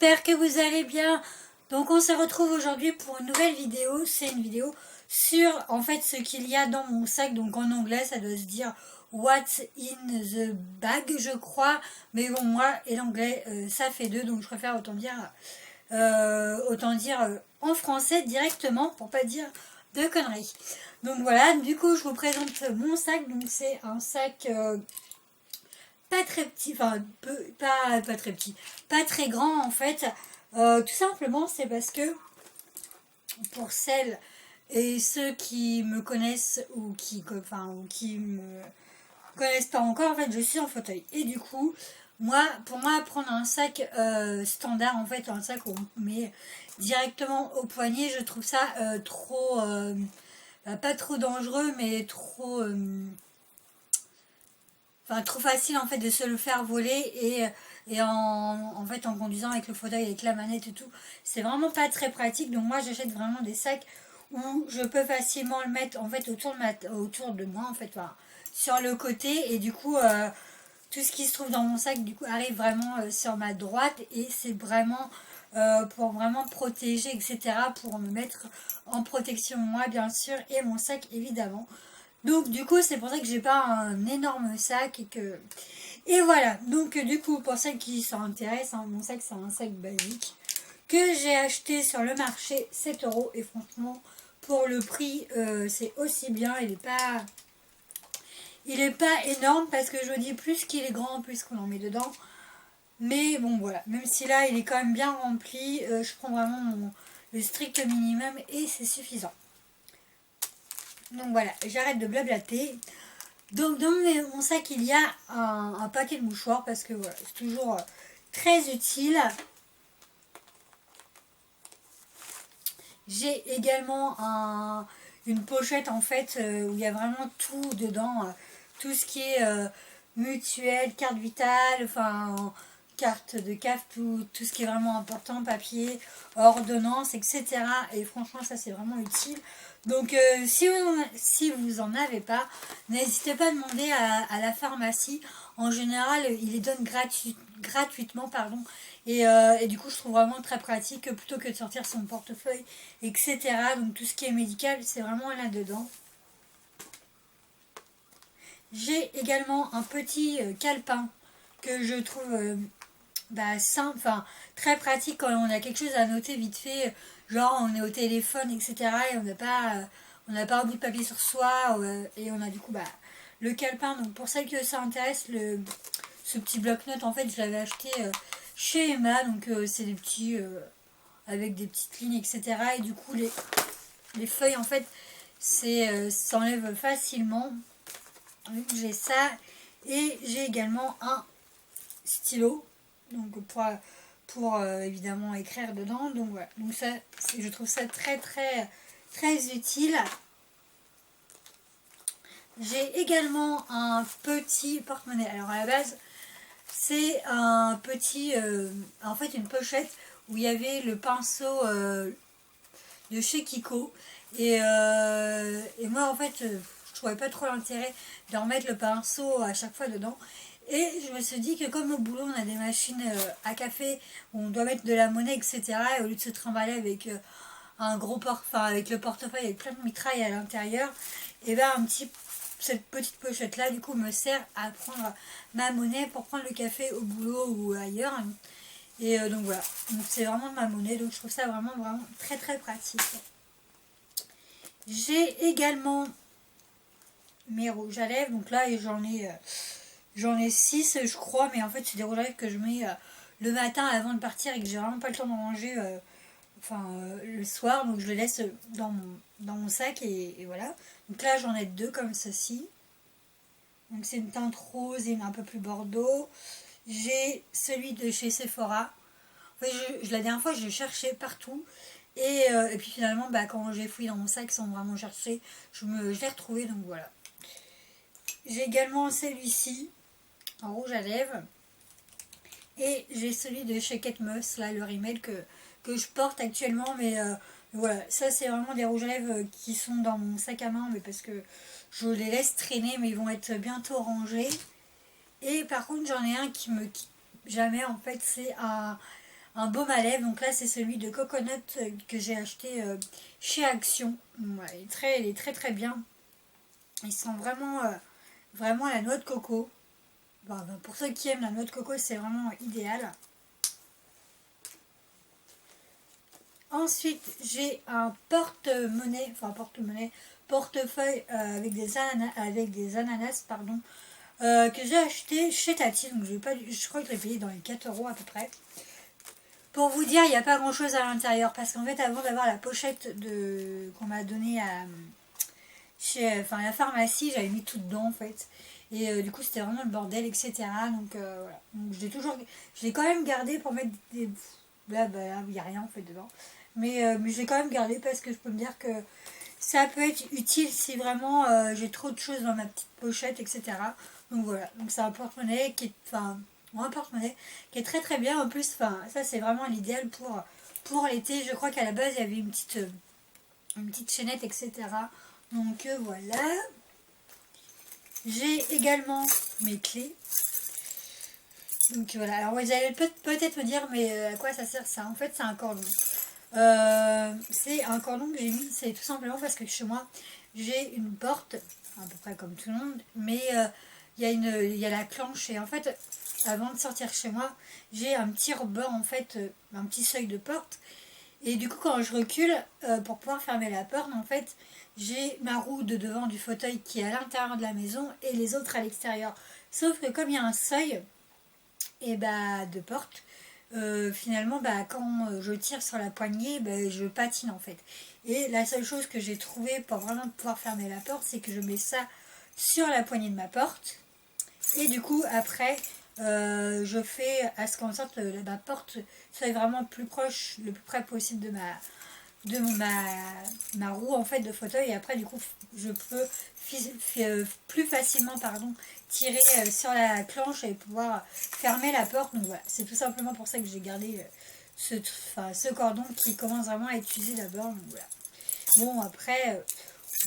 j'espère que vous allez bien. Donc on se retrouve aujourd'hui pour une nouvelle vidéo. C'est une vidéo sur en fait ce qu'il y a dans mon sac. Donc en anglais ça doit se dire What's in the bag, je crois. Mais bon, moi et l'anglais ça fait deux, donc je préfère autant dire en français directement pour pas dire de conneries. Donc voilà, du coup je vous présente mon sac. Donc c'est un sac pas très petit, enfin pas très petit, pas très grand en fait. Tout simplement c'est parce que pour celles et ceux qui me connaissent ou qui me connaissent pas encore, en fait je suis en fauteuil et du coup pour moi prendre un sac standard, en fait un sac où on met directement au poignet, je trouve ça trop pas trop dangereux mais trop trop facile en fait de se le faire voler et en fait en conduisant avec le fauteuil, avec la manette et tout, c'est vraiment pas très pratique. Donc moi j'achète vraiment des sacs où je peux facilement le mettre en fait autour de moi, en fait, sur le côté, et du coup tout ce qui se trouve dans mon sac du coup arrive vraiment sur ma droite, et c'est vraiment pour vraiment protéger, etc., pour me mettre en protection, moi bien sûr, et mon sac évidemment. Donc du coup c'est pour ça que j'ai pas un énorme sac et voilà. Donc du coup pour celles qui s'intéressent, mon sac c'est un sac basique que j'ai acheté sur le marché 7 € et franchement pour le prix c'est aussi bien. Il est pas énorme parce que je dis plus qu'il est grand plus qu'on en met dedans. Mais bon voilà, même si là il est quand même bien rempli, je prends vraiment le strict minimum et c'est suffisant. Donc voilà, j'arrête de blablater. Donc dans mon sac il y a un paquet de mouchoirs parce que voilà, c'est toujours très utile. J'ai également une pochette en fait où il y a vraiment tout dedans, tout ce qui est mutuelle, carte vitale, enfin carte de CAF, tout ce qui est vraiment important, papier, ordonnance, etc. Et franchement ça c'est vraiment utile. Donc si vous en avez pas, n'hésitez pas à demander à la pharmacie. En général ils les donnent gratuitement, pardon. Et du coup je trouve vraiment très pratique plutôt que de sortir son portefeuille, etc. Donc tout ce qui est médical c'est vraiment là-dedans. J'ai également un petit calepin que je trouve simple, très pratique quand on a quelque chose à noter vite fait, genre on est au téléphone, etc. et on n'a pas un bout de papier sur soi, et on a du coup le calepin. Donc pour celles que ça intéresse, ce petit bloc-notes en fait je l'avais acheté chez Emma, donc c'est des petits avec des petites lignes, etc. Et du coup les feuilles en fait s'enlèvent facilement. Donc j'ai ça, et j'ai également un stylo, donc pour évidemment écrire dedans. Donc voilà, donc ça je trouve ça très très très utile. J'ai également un petit porte-monnaie. Alors à la base c'est un petit en fait une pochette où il y avait le pinceau de chez Kiko, et moi en fait je trouvais pas trop l'intérêt de remettre le pinceau à chaque fois dedans. Et je me suis dit que comme au boulot on a des machines à café où on doit mettre de la monnaie, etc., et au lieu de se trimballer avec un gros avec le portefeuille avec plein de mitrailles à l'intérieur, et bien cette petite pochette là du coup me sert à prendre ma monnaie pour prendre le café au boulot ou ailleurs. Et donc voilà, donc c'est vraiment de ma monnaie, donc je trouve ça vraiment vraiment très très pratique. J'ai également mes rouges à lèvres, donc là j'en ai 6 je crois, mais en fait c'est des rouges à lèvres que je mets le matin avant de partir et que j'ai vraiment pas le temps d'en manger le soir, donc je les laisse dans mon sac, et voilà. Donc là j'en ai 2 comme ceci, donc c'est une teinte rose et un peu plus bordeaux. J'ai celui de chez Sephora. En fait, la dernière fois je le cherchais partout, et puis finalement quand j'ai fouillé dans mon sac sans vraiment chercher, je l'ai retrouvé, donc voilà. J'ai également celui-ci en rouge à lèvres, et j'ai celui de chez Kate Moss, là le rimel que je porte actuellement, mais voilà, ça c'est vraiment des rouges à lèvres qui sont dans mon sac à main, mais parce que je les laisse traîner, mais ils vont être bientôt rangés. Et par contre j'en ai un qui me quitte jamais en fait, c'est un un baume à lèvres. Donc là c'est celui de Coconut que j'ai acheté chez Action. Ouais, il est très très bien. Il sent vraiment, vraiment la noix de coco. Bon, ben, pour ceux qui aiment la noix de coco, c'est vraiment idéal. Ensuite, j'ai un porte-monnaie, enfin porte-monnaie, portefeuille avec des ananas, pardon, que j'ai acheté chez Tati. Donc je crois que je l'ai payé dans les 4 euros à peu près. Pour vous dire, il n'y a pas grand chose à l'intérieur parce qu'en fait, avant d'avoir la pochette qu'on m'a donnée à la pharmacie, j'avais mis tout dedans en fait. Et du coup, c'était vraiment le bordel, etc. Donc voilà. Donc je l'ai quand même gardé pour mettre des. Là, bah, il n'y a rien en fait dedans. Mais je l'ai quand même gardé parce que je peux me dire que ça peut être utile si vraiment j'ai trop de choses dans ma petite pochette, etc. Donc voilà. Donc c'est un porte-monnaie qui est. Enfin, un porte-monnaie qui est très très bien. En plus, enfin, ça c'est vraiment l'idéal pour l'été. Je crois qu'à la base, il y avait une petite chaînette, etc. Donc voilà. J'ai également mes clés. Donc voilà. Alors vous allez peut-être me dire, mais à quoi ça sert ça? En fait, c'est un cordon. C'est un cordon que j'ai mis, c'est tout simplement parce que chez moi, j'ai une porte, à peu près comme tout le monde, mais il y a la clenche. Et en fait, avant de sortir chez moi, j'ai un petit rebord, en fait, un petit seuil de porte. Et du coup, quand je recule, pour pouvoir fermer la porte, en fait, j'ai ma roue de devant du fauteuil qui est à l'intérieur de la maison et les autres à l'extérieur. Sauf que comme il y a un seuil et bah, de porte, finalement, bah, quand je tire sur la poignée, bah, je patine en fait. Et la seule chose que j'ai trouvé pour vraiment pouvoir fermer la porte, c'est que je mets ça sur la poignée de ma porte. Et du coup, après, je fais à ce qu'en sorte ma porte soit vraiment plus proche, le plus près possible de ma roue en fait de fauteuil. Et après, du coup, je peux plus facilement tirer sur la clenche et pouvoir fermer la porte. Donc voilà, c'est tout simplement pour ça que j'ai gardé ce cordon qui commence vraiment à être usé d'abord. Donc voilà. Bon, après,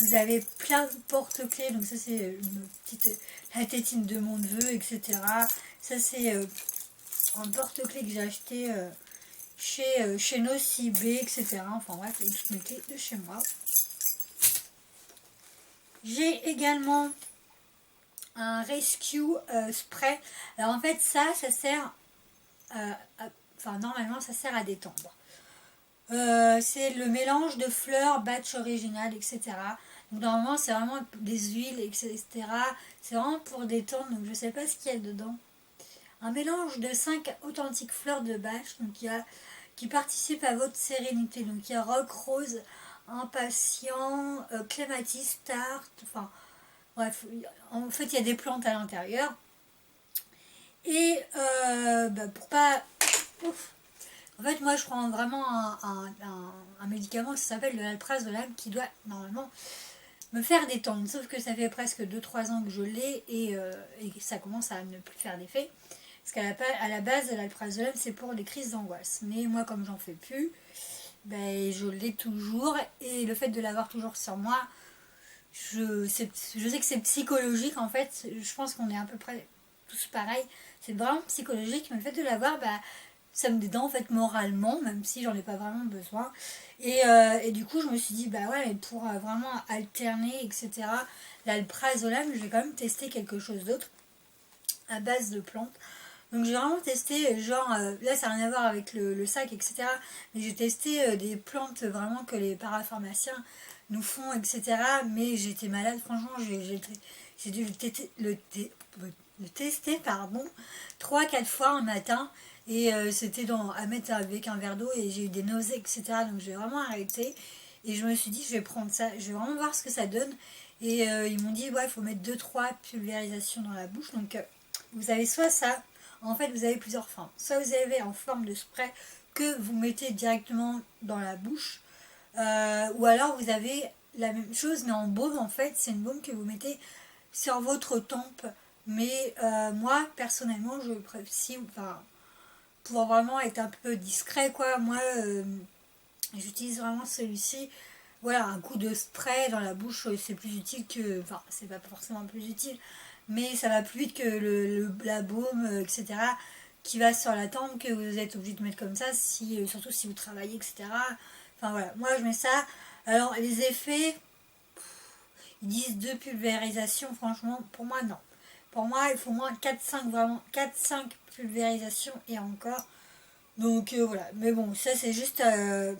vous avez plein de porte-clés. Donc ça, c'est une petite la tétine de mon neveu, etc. Ça, c'est un porte-clés que j'ai acheté chez Nocibé, etc. Enfin bref, et toutes mes clés de chez moi. J'ai également un Rescue Spray. Alors en fait, ça sert normalement, ça sert à détendre. C'est le mélange de fleurs, batch original, etc. Donc normalement, c'est vraiment des huiles, etc. C'est vraiment pour détendre, donc je sais pas ce qu'il y a dedans. Un mélange de 5 authentiques fleurs de bâche donc qui participent à votre sérénité. Donc il y a rock, rose, impatient, clématis, tarte, enfin bref, en fait il y a des plantes à l'intérieur. Et pour pas... Ouf. En fait moi je prends vraiment un médicament qui s'appelle de l'alprazolam qui doit normalement me faire détendre. Sauf que ça fait presque 2-3 ans que je l'ai et ça commence à ne plus faire d'effet. Parce qu'à la base, l'alprazolam, c'est pour les crises d'angoisse. Mais moi, comme j'en fais plus, ben, je l'ai toujours. Et le fait de l'avoir toujours sur moi, je sais que c'est psychologique, en fait. Je pense qu'on est à peu près tous pareils. C'est vraiment psychologique. Mais le fait de l'avoir, bah, ça me détend, en fait, moralement, même si j'en ai pas vraiment besoin. Et du coup, je me suis dit, bah ouais, mais pour vraiment alterner, etc., l'alprazolam, je vais quand même tester quelque chose d'autre à base de plantes. Donc j'ai vraiment testé, genre, là ça n'a rien à voir avec le sac, etc. Mais j'ai testé des plantes vraiment que les parapharmaciens nous font, etc. Mais j'étais malade, franchement, j'ai dû le tester, pardon, 3-4 fois un matin. Et c'était à mettre avec un verre d'eau et j'ai eu des nausées, etc. Donc j'ai vraiment arrêté. Et je me suis dit, je vais prendre ça, je vais vraiment voir ce que ça donne. Et ils m'ont dit, ouais, il faut mettre 2-3 pulvérisations dans la bouche. Donc vous avez soit ça, en fait vous avez plusieurs formes. Soit vous avez en forme de spray que vous mettez directement dans la bouche, ou alors vous avez la même chose mais en baume. En fait c'est une baume que vous mettez sur votre tempe. Mais moi personnellement je préfère, pour vraiment être un peu discret quoi, moi j'utilise vraiment celui-ci. Voilà, un coup de spray dans la bouche, c'est plus utile que... Enfin, c'est pas forcément plus utile, mais ça va plus vite que la baume, etc., qui va sur la tempe que vous êtes obligé de mettre comme ça, si, surtout si vous travaillez, etc. Enfin voilà, moi je mets ça. Alors les effets, ils disent de pulvérisation, franchement, pour moi non. Pour moi, il faut au moins 4-5 vraiment, 4-5 pulvérisations et encore. Donc voilà, mais bon, ça c'est juste un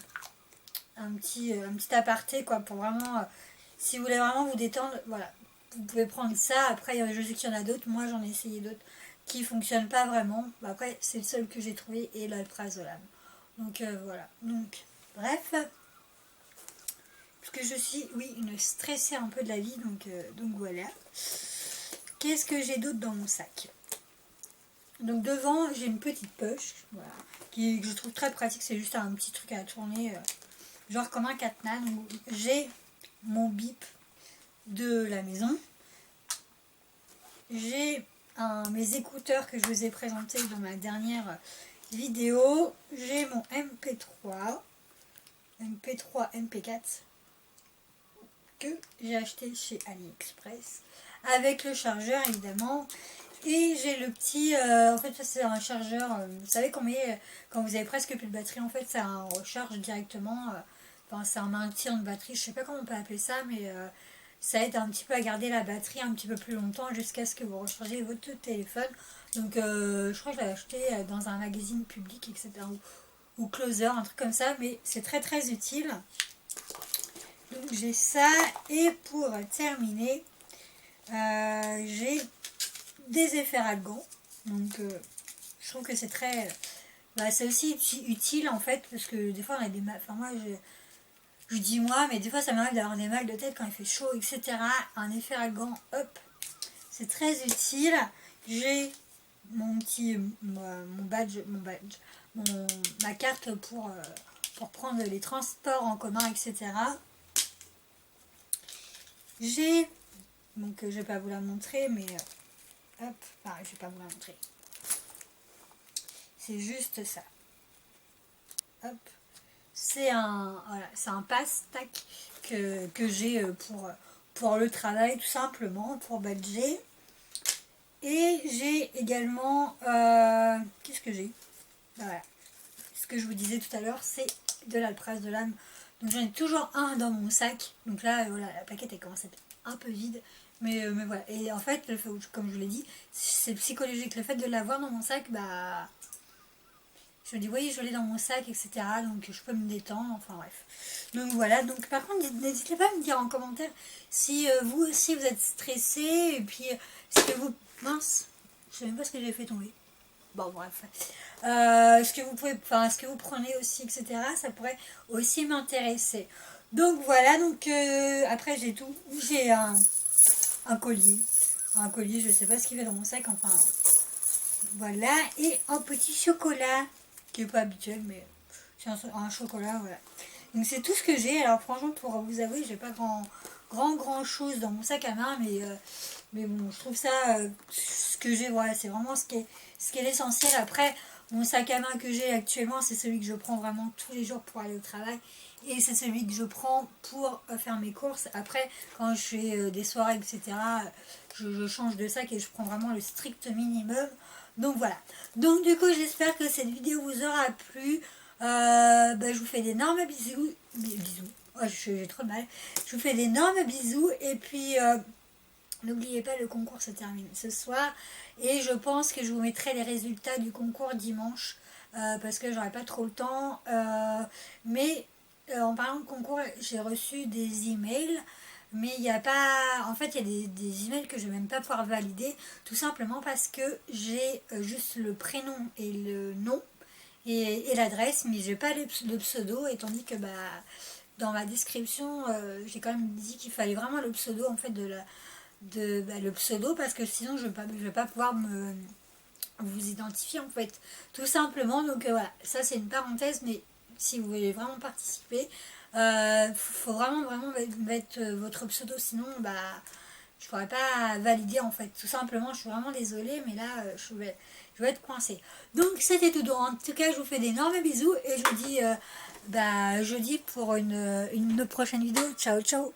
petit aparté quoi, pour vraiment, si vous voulez vraiment vous détendre, voilà. Vous pouvez prendre ça, après je sais qu'il y en a d'autres, moi j'en ai essayé d'autres qui ne fonctionnent pas vraiment. Après c'est le seul que j'ai trouvé et l'alprazolam. Donc voilà, donc bref. Parce que je suis, oui, une stressée un peu de la vie, donc voilà. Qu'est-ce que j'ai d'autre dans mon sac? Donc devant, j'ai une petite poche, voilà, que je trouve très pratique, c'est juste un petit truc à tourner, genre comme un cadenas. J'ai mon bip de la maison. J'ai mes écouteurs que je vous ai présentés dans ma dernière vidéo. J'ai mon MP3, MP4 que j'ai acheté chez AliExpress avec le chargeur évidemment. Et j'ai le petit, en fait ça c'est un chargeur, vous savez quand vous avez presque plus de batterie, en fait ça recharge directement, enfin c'est un maintien de batterie, je sais pas comment on peut appeler ça, mais ça aide un petit peu à garder la batterie un petit peu plus longtemps jusqu'à ce que vous rechargez votre téléphone. Donc je crois que je l'ai acheté dans un magazine public, etc. Ou Closer, un truc comme ça, mais c'est très très utile. Donc j'ai ça, et pour terminer, j'ai des efferalgans. Donc je trouve que c'est très... c'est aussi utile en fait, parce que des fois on a des mal... Enfin moi je dis moi, mais des fois ça m'arrive d'avoir des mal de tête quand il fait chaud, etc. Un efferalgan, hop, c'est très utile. J'ai mon petit... ma carte pour prendre les transports en commun, etc. J'ai... Donc je vais pas vous la montrer, mais... hop, pareil, je vais pas vous la montrer. C'est juste ça. Hop. C'est un passe-tac que j'ai pour le travail, tout simplement, pour badger. Et j'ai également... qu'est-ce que j'ai? Voilà. Ce que je vous disais tout à l'heure, c'est de l'alprazolam. Donc j'en ai toujours un dans mon sac. Donc là, voilà, la plaquette elle commence à être un peu vide. Mais voilà. Et en fait, comme je vous l'ai dit, c'est psychologique. Le fait de l'avoir dans mon sac, je me dis, oui, je l'ai dans mon sac, etc. Donc je peux me détendre, enfin bref. Donc voilà, donc par contre, n'hésitez pas à me dire en commentaire si vous aussi vous êtes stressé. Et puis, ce que vous... Mince, je sais même pas ce que j'ai fait tomber. Bon, bref. Ce que vous prenez aussi, etc. Ça pourrait aussi m'intéresser. Donc voilà, donc après j'ai tout. J'ai un collier. Un collier, je sais pas ce qu'il fait dans mon sac, enfin... Voilà, et un petit chocolat, qui n'est pas habituel, mais c'est un chocolat, voilà. Donc c'est tout ce que j'ai. Alors franchement, pour vous avouer, j'ai pas grand chose dans mon sac à main, mais bon, je trouve ça, ce que j'ai, voilà, c'est vraiment ce qui est l'essentiel. Après, mon sac à main que j'ai actuellement, c'est celui que je prends vraiment tous les jours pour aller au travail. Et c'est celui que je prends pour faire mes courses. Après, quand je fais des soirées, etc., je change de sac et je prends vraiment le strict minimum. Donc voilà. Donc du coup, j'espère que cette vidéo vous aura plu. Je vous fais d'énormes bisous. Bisous. Oh, j'ai trop de mal. Je vous fais d'énormes bisous. Et puis, n'oubliez pas, le concours se termine ce soir. Et je pense que je vous mettrai les résultats du concours dimanche. Parce que j'aurai pas trop le temps. Mais en parlant de concours, j'ai reçu des emails. Mais il n'y a pas... En fait, il y a des emails que je ne vais même pas pouvoir valider. Tout simplement parce que j'ai juste le prénom et le nom et l'adresse. Mais je n'ai pas le pseudo. Et tandis que dans ma description, j'ai quand même dit qu'il fallait vraiment le pseudo en fait le pseudo. Parce que sinon, je ne vais pas pouvoir vous identifier en fait. Tout simplement. Donc voilà, ça c'est une parenthèse. Mais si vous voulez vraiment participer... faut vraiment mettre votre pseudo, sinon je pourrais pas valider en fait, tout simplement. Je suis vraiment désolée, mais là je vais être coincée. Donc c'était tout. En tout cas, je vous fais d'énormes bisous et je vous dis jeudi pour une prochaine vidéo. Ciao ciao.